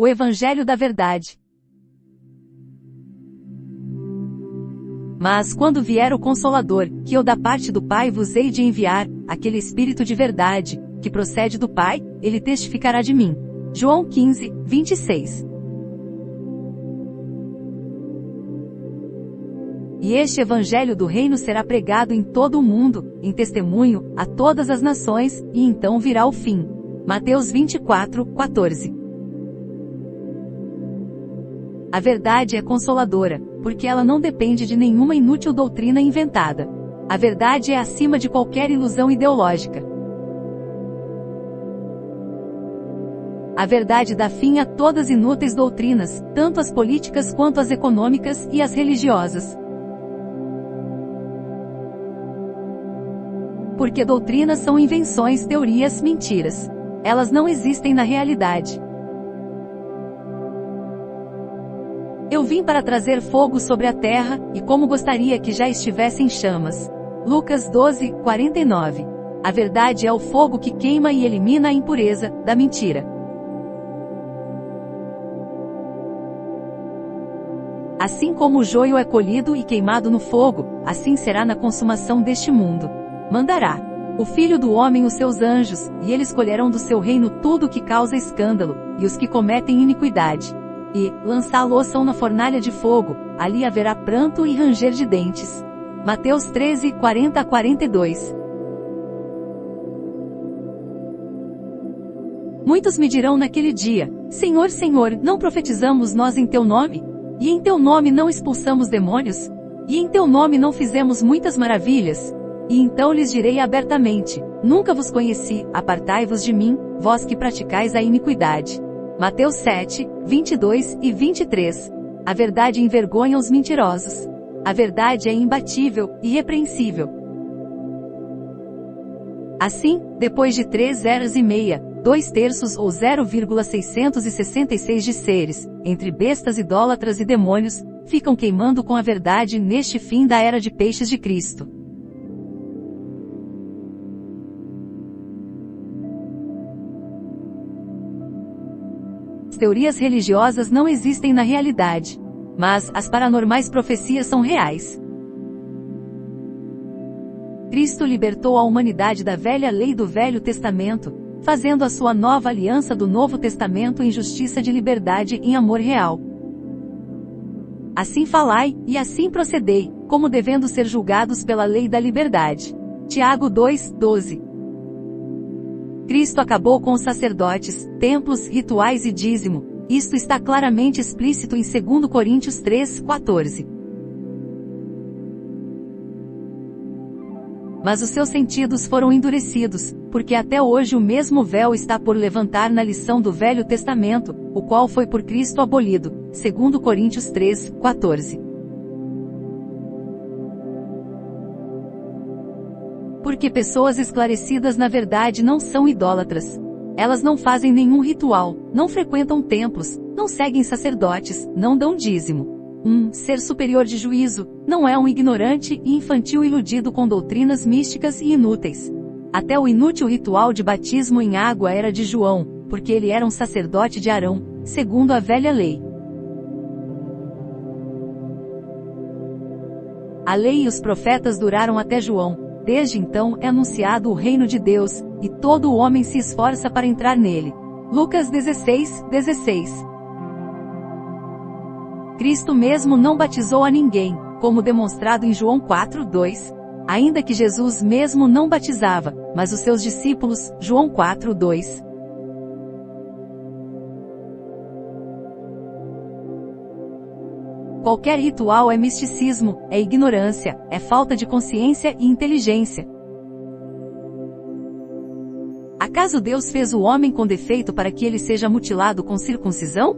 o Evangelho da Verdade. Mas quando vier o Consolador, que eu da parte do Pai vos hei de enviar, aquele Espírito de verdade, que procede do Pai, ele testificará de mim. João 15, 26. E este Evangelho do Reino será pregado em todo o mundo, em testemunho, a todas as nações, e então virá o fim. Mateus 24, 14. A verdade é consoladora, porque ela não depende de nenhuma inútil doutrina inventada. A verdade é acima de qualquer ilusão ideológica. A verdade dá fim a todas inúteis doutrinas, tanto as políticas quanto as econômicas e as religiosas. Porque doutrinas são invenções, teorias, mentiras. Elas não existem na realidade. Eu vim para trazer fogo sobre a terra, e como gostaria que já estivesse em chamas. Lucas 12, 49. A verdade é o fogo que queima e elimina a impureza da mentira. Assim como o joio é colhido e queimado no fogo, assim será na consumação deste mundo. Mandará o Filho do Homem os seus anjos, e eles colherão do seu reino tudo o que causa escândalo, e os que cometem iniquidade. E lançá-lo-ão na fornalha de fogo, ali haverá pranto e ranger de dentes. Mateus 13, 40 a 42. Muitos me dirão naquele dia: Senhor, Senhor, não profetizamos nós em teu nome? E em teu nome não expulsamos demônios? E em teu nome não fizemos muitas maravilhas? E então lhes direi abertamente: nunca vos conheci, apartai-vos de mim, vós que praticais a iniquidade. Mateus 7, 22 e 23. A verdade envergonha os mentirosos. A verdade é imbatível, irrepreensível. Assim, depois de 3 eras e meia, 2/3 ou 0,666 de seres, entre bestas idólatras e demônios, ficam queimando com a verdade neste fim da era de peixes de Cristo. As teorias religiosas não existem na realidade, mas as paranormais profecias são reais. Cristo libertou a humanidade da velha lei do Velho Testamento, fazendo a sua nova aliança do Novo Testamento em justiça de liberdade em amor real. Assim falai, e assim procedei, como devendo ser julgados pela lei da liberdade. Tiago 2, 12. Cristo acabou com os sacerdotes, templos, rituais e dízimo. Isto está claramente explícito em 2 Coríntios 3, 14. Mas os seus sentidos foram endurecidos, porque até hoje o mesmo véu está por levantar na lição do Velho Testamento, o qual foi por Cristo abolido. 2 Coríntios 3, 14. Porque pessoas esclarecidas na verdade não são idólatras. Elas não fazem nenhum ritual, não frequentam templos, não seguem sacerdotes, não dão dízimo. Um ser superior de juízo, não é um ignorante e infantil iludido com doutrinas místicas e inúteis. Até o inútil ritual de batismo em água era de João, porque ele era um sacerdote de Arão, segundo a velha lei. A lei e os profetas duraram até João. Desde então é anunciado o reino de Deus, e todo o homem se esforça para entrar nele. Lucas 16, 16. Cristo mesmo não batizou a ninguém, como demonstrado em João 4, 2. Ainda que Jesus mesmo não batizava, mas os seus discípulos, João 4, 2. Qualquer ritual é misticismo, é ignorância, é falta de consciência e inteligência. Acaso Deus fez o homem com defeito para que ele seja mutilado com circuncisão?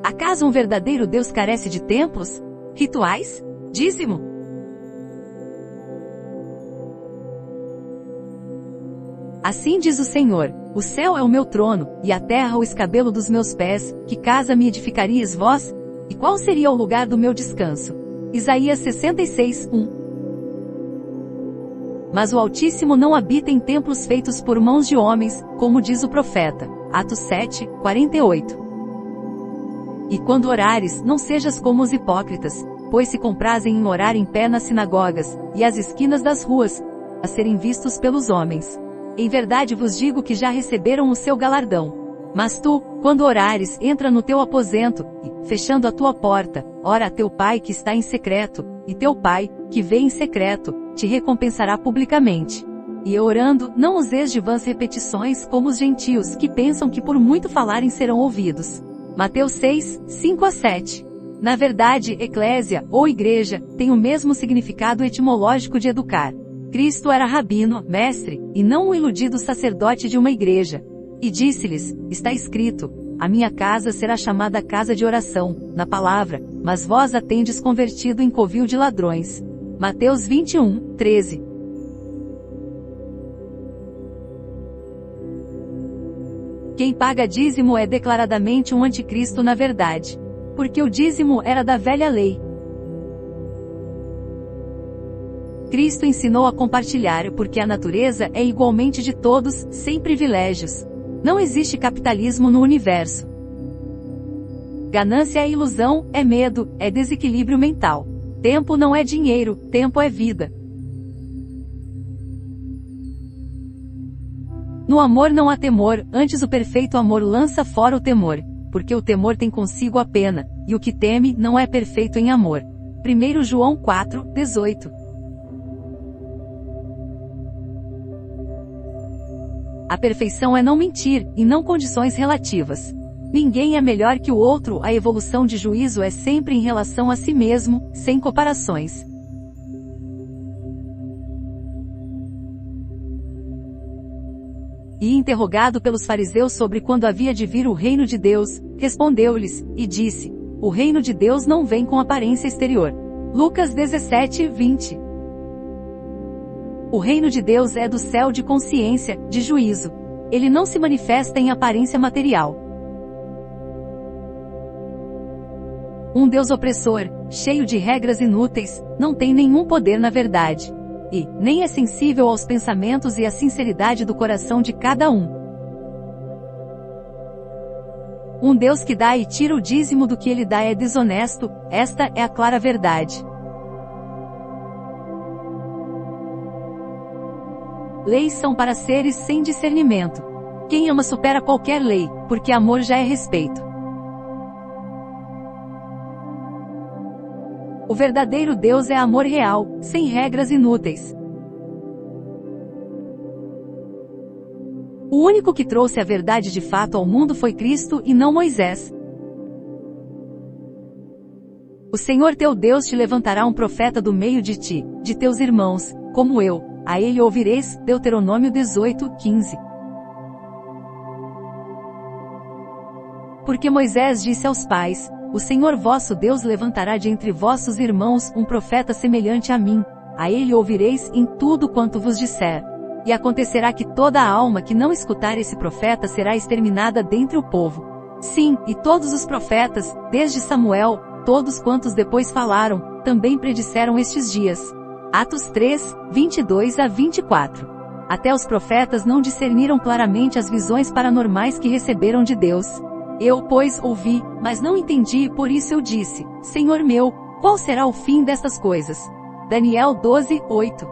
Acaso um verdadeiro Deus carece de templos, rituais, dízimo? Assim diz o Senhor: o céu é o meu trono, e a terra o escabelo dos meus pés. Que casa me edificaríeis vós? E qual seria o lugar do meu descanso? Isaías 66, 1. Mas o Altíssimo não habita em templos feitos por mãos de homens, como diz o profeta. Atos 7, 48. E quando orares, não sejas como os hipócritas, pois se comprazem em orar em pé nas sinagogas, e às esquinas das ruas, a serem vistos pelos homens. Em verdade vos digo que já receberam o seu galardão. Mas tu, quando orares, entra no teu aposento, e, fechando a tua porta, ora a teu pai que está em secreto, e teu pai, que vê em secreto, te recompensará publicamente. E orando, não useis de vãs repetições como os gentios que pensam que por muito falarem serão ouvidos. Mateus 6, 5-7. Na verdade, eclésia, ou igreja, tem o mesmo significado etimológico de educar. Cristo era rabino, mestre, e não um iludido sacerdote de uma igreja. E disse-lhes, está escrito, a minha casa será chamada casa de oração, na palavra, mas vós a tendes convertido em covil de ladrões. Mateus 21, 13. Quem paga dízimo é declaradamente um anticristo na verdade. Porque o dízimo era da velha lei. Cristo ensinou a compartilhar porque a natureza é igualmente de todos, sem privilégios. Não existe capitalismo no universo. Ganância é ilusão, é medo, é desequilíbrio mental. Tempo não é dinheiro, tempo é vida. No amor não há temor, antes o perfeito amor lança fora o temor, porque o temor tem consigo a pena, e o que teme não é perfeito em amor. 1 João 4, 18. A perfeição é não mentir, e não condições relativas. Ninguém é melhor que o outro, a evolução de juízo é sempre em relação a si mesmo, sem comparações. E interrogado pelos fariseus sobre quando havia de vir o reino de Deus, respondeu-lhes, e disse, o reino de Deus não vem com aparência exterior. Lucas 17, 20. O reino de Deus é do céu de consciência, de juízo. Ele não se manifesta em aparência material. Um Deus opressor, cheio de regras inúteis, não tem nenhum poder na verdade. E, nem é sensível aos pensamentos e à sinceridade do coração de cada um. Um Deus que dá e tira o dízimo do que ele dá é desonesto, esta é a clara verdade. Leis são para seres sem discernimento. Quem ama supera qualquer lei, porque amor já é respeito. O verdadeiro Deus é amor real, sem regras inúteis. O único que trouxe a verdade de fato ao mundo foi Cristo e não Moisés. O Senhor teu Deus te levantará um profeta do meio de ti, de teus irmãos, como eu, a ele ouvireis, Deuteronômio 18, 15. Porque Moisés disse aos pais, o Senhor vosso Deus levantará de entre vossos irmãos um profeta semelhante a mim, a ele ouvireis em tudo quanto vos disser. E acontecerá que toda a alma que não escutar esse profeta será exterminada dentre o povo. Sim, e todos os profetas, desde Samuel, todos quantos depois falaram, também predisseram estes dias. Atos 3, 22-24. Até os profetas não discerniram claramente as visões paranormais que receberam de Deus. Eu, pois, ouvi, mas não entendi e por isso eu disse, Senhor meu, qual será o fim destas coisas? Daniel 12, 8.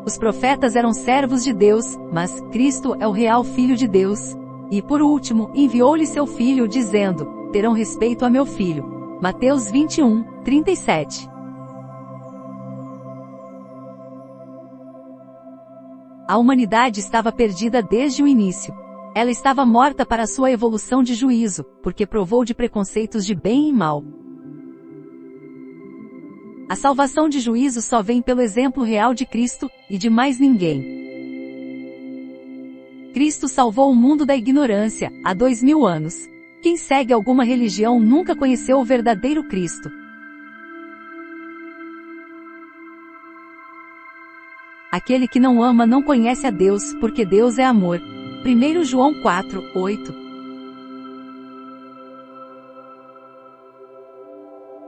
Os profetas eram servos de Deus, mas Cristo é o real Filho de Deus. E por último, enviou-lhe seu Filho dizendo, terão respeito a meu Filho. Mateus 21, 37. A humanidade estava perdida desde o início. Ela estava morta para sua evolução de juízo, porque provou de preconceitos de bem e mal. A salvação de juízo só vem pelo exemplo real de Cristo, e de mais ninguém. Cristo salvou o mundo da ignorância, há 2000 anos. Quem segue alguma religião nunca conheceu o verdadeiro Cristo. Aquele que não ama não conhece a Deus, porque Deus é amor. 1 João 4, 8.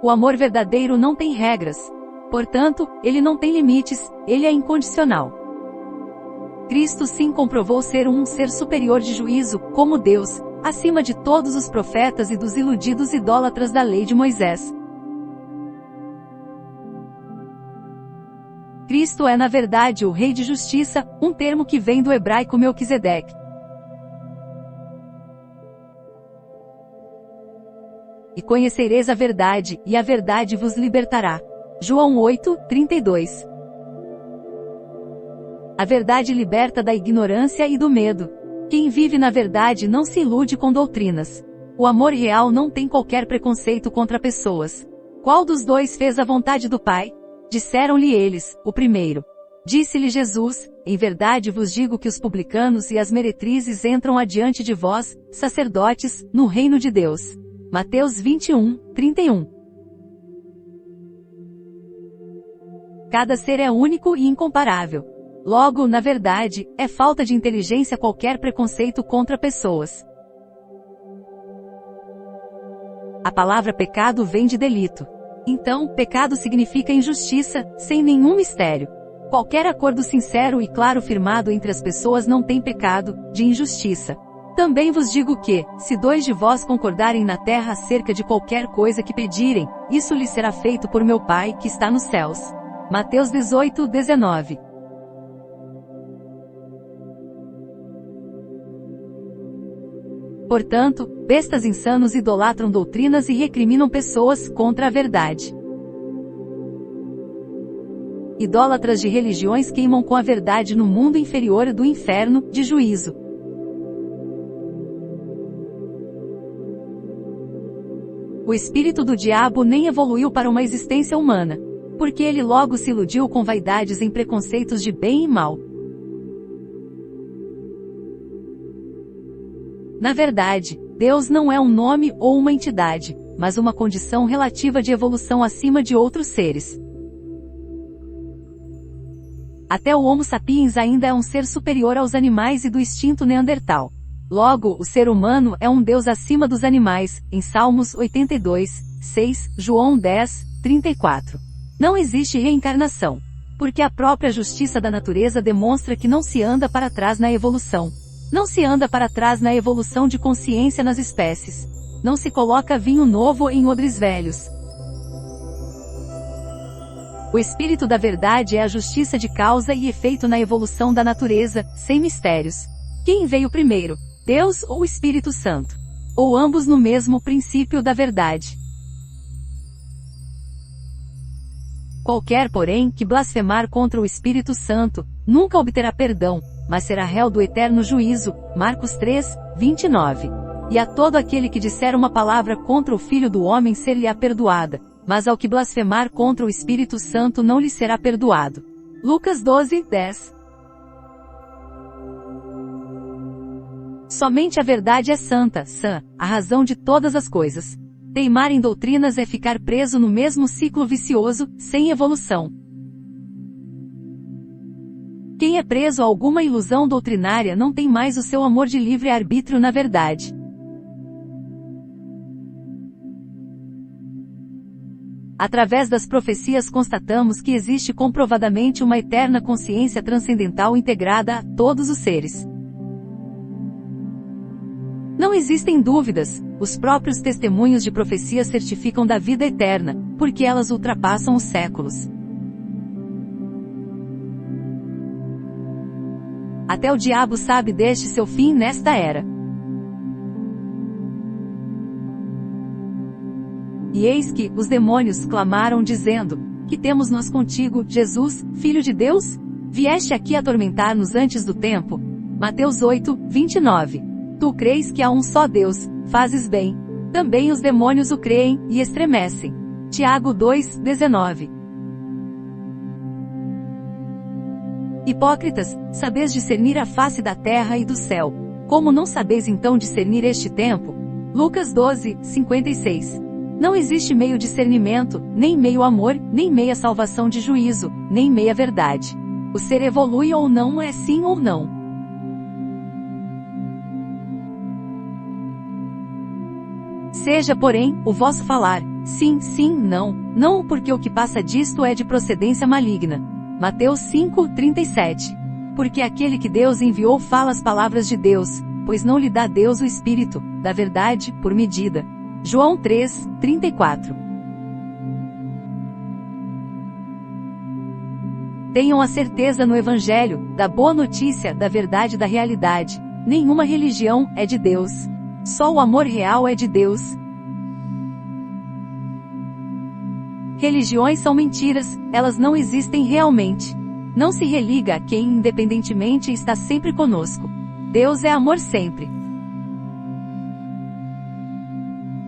O amor verdadeiro não tem regras. Portanto, ele não tem limites, ele é incondicional. Cristo sim comprovou ser um ser superior de juízo, como Deus, acima de todos os profetas e dos iludidos idólatras da lei de Moisés. Cristo é na verdade o Rei de Justiça, um termo que vem do hebraico Melquisedeque. E conhecereis a verdade, e a verdade vos libertará. João 8:32. A verdade liberta da ignorância e do medo. Quem vive na verdade não se ilude com doutrinas. O amor real não tem qualquer preconceito contra pessoas. Qual dos dois fez a vontade do Pai? Disseram-lhe eles, o primeiro. Disse-lhe Jesus, em verdade vos digo que os publicanos e as meretrizes entram adiante de vós, sacerdotes, no reino de Deus. Mateus 21:31. Cada ser é único e incomparável. Logo, na verdade, é falta de inteligência qualquer preconceito contra pessoas. A palavra pecado vem de delito. Então, pecado significa injustiça, sem nenhum mistério. Qualquer acordo sincero e claro firmado entre as pessoas não tem pecado, de injustiça. Também vos digo que, se 2 de vós concordarem na terra acerca de qualquer coisa que pedirem, isso lhes será feito por meu Pai que está nos céus. Mateus 18:19. Portanto, bestas insanos idolatram doutrinas e recriminam pessoas contra a verdade. Idólatras de religiões queimam com a verdade no mundo inferior do inferno, de juízo. O espírito do diabo nem evoluiu para uma existência humana, porque ele logo se iludiu com vaidades em preconceitos de bem e mal. Na verdade, Deus não é um nome ou uma entidade, mas uma condição relativa de evolução acima de outros seres. Até o Homo sapiens ainda é um ser superior aos animais e do instinto neandertal. Logo, o ser humano é um Deus acima dos animais, em Salmos 82:6, João 10:34. Não existe reencarnação, porque a própria justiça da natureza demonstra que não se anda para trás na evolução. Não se anda para trás na evolução de consciência nas espécies. Não se coloca vinho novo em odres velhos. O espírito da verdade é a justiça de causa e efeito na evolução da natureza, sem mistérios. Quem veio primeiro, Deus ou o Espírito Santo? Ou ambos no mesmo princípio da verdade? Qualquer, porém, que blasfemar contra o Espírito Santo, nunca obterá perdão, mas será réu do eterno juízo. Marcos 3:29. E a todo aquele que disser uma palavra contra o Filho do Homem ser-lhe-á perdoada, mas ao que blasfemar contra o Espírito Santo não lhe será perdoado. Lucas 12:10. Somente a verdade é santa, sã, a razão de todas as coisas. Teimar em doutrinas é ficar preso no mesmo ciclo vicioso, sem evolução. Quem é preso a alguma ilusão doutrinária não tem mais o seu amor de livre-arbítrio na verdade. Através das profecias constatamos que existe comprovadamente uma eterna consciência transcendental integrada a todos os seres. Não existem dúvidas, os próprios testemunhos de profecia certificam da vida eterna, porque elas ultrapassam os séculos. Até o diabo sabe deste seu fim nesta era. E eis que, os demônios clamaram dizendo, que temos nós contigo, Jesus, Filho de Deus? Vieste aqui atormentar-nos antes do tempo? Mateus 8:29. Tu crês que há um só Deus, fazes bem. Também os demônios o creem, e estremecem. Tiago 2:19. Hipócritas, sabeis discernir a face da terra e do céu. Como não sabeis então discernir este tempo? Lucas 12:56. Não existe meio discernimento, nem meio amor, nem meia salvação de juízo, nem meia verdade. O ser evolui ou não é sim ou não. Seja, porém, o vosso falar, sim, sim, não, não porque o que passa disto é de procedência maligna. Mateus 5:37. Porque aquele que Deus enviou fala as palavras de Deus, pois não lhe dá Deus o Espírito da verdade por medida. João 3, 34. Tenham a certeza no Evangelho, da boa notícia, da verdade da realidade. Nenhuma religião é de Deus. Só o amor real é de Deus. Religiões são mentiras, elas não existem realmente. Não se religa a quem independentemente está sempre conosco. Deus é amor sempre.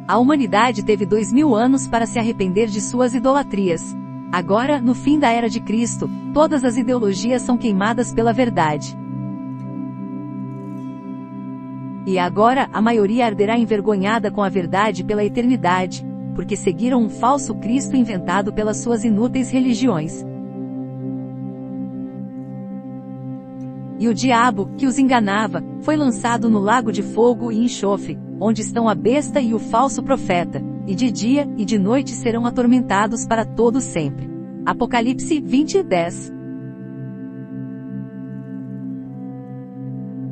A humanidade teve 2000 anos para se arrepender de suas idolatrias. Agora, no fim da era de Cristo, todas as ideologias são queimadas pela verdade. E agora, a maioria arderá envergonhada com a verdade pela eternidade, porque seguiram um falso Cristo inventado pelas suas inúteis religiões. E o diabo, que os enganava, foi lançado no lago de fogo e enxofre, onde estão a besta e o falso profeta, e de dia e de noite serão atormentados para todo sempre. Apocalipse 20, 10.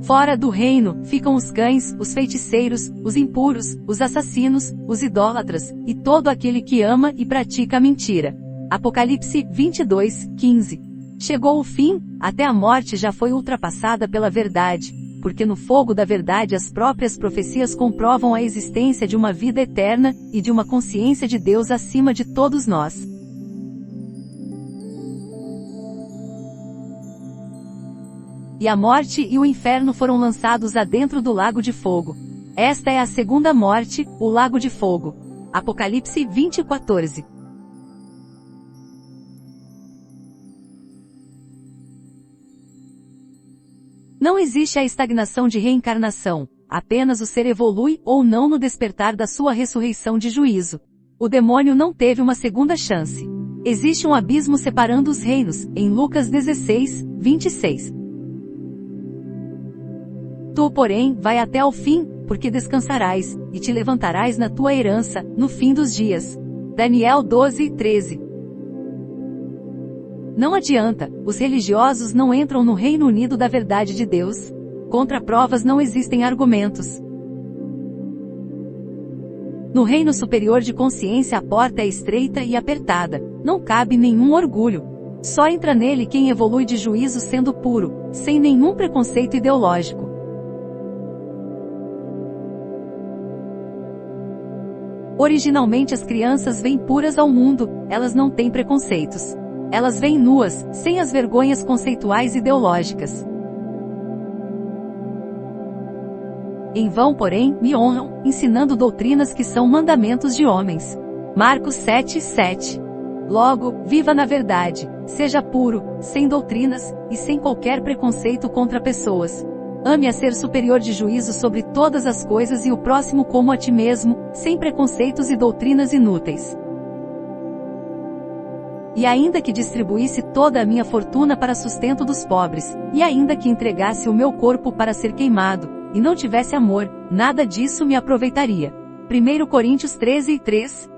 Fora do reino, ficam os cães, os feiticeiros, os impuros, os assassinos, os idólatras, e todo aquele que ama e pratica a mentira. Apocalipse 22, 15. Chegou o fim, até a morte já foi ultrapassada pela verdade, porque no fogo da verdade as próprias profecias comprovam a existência de uma vida eterna, e de uma consciência de Deus acima de todos nós. E a morte e o inferno foram lançados adentro do lago de fogo. Esta é a segunda morte, o lago de fogo. Apocalipse 20, 14. Não existe a estagnação de reencarnação, apenas o ser evolui ou não no despertar da sua ressurreição de juízo. O demônio não teve uma segunda chance. Existe um abismo separando os reinos, em Lucas 16, 26. Tu, porém, vai até ao fim, porque descansarás, e te levantarás na tua herança, no fim dos dias. Daniel 12, 13. Não adianta, os religiosos não entram no Reino Unido da verdade de Deus. Contra provas não existem argumentos. No reino superior de consciência a porta é estreita e apertada, não cabe nenhum orgulho. Só entra nele quem evolui de juízo sendo puro, sem nenhum preconceito ideológico. Originalmente as crianças vêm puras ao mundo, elas não têm preconceitos. Elas vêm nuas, sem as vergonhas conceituais ideológicas. Em vão, porém, me honram, ensinando doutrinas que são mandamentos de homens. Marcos 7, 7. Logo, viva na verdade, seja puro, sem doutrinas, e sem qualquer preconceito contra pessoas. Ame a ser superior de juízo sobre todas as coisas e o próximo como a ti mesmo, sem preconceitos e doutrinas inúteis. E ainda que distribuísse toda a minha fortuna para sustento dos pobres, e ainda que entregasse o meu corpo para ser queimado, e não tivesse amor, nada disso me aproveitaria. 1 Coríntios 13, 3.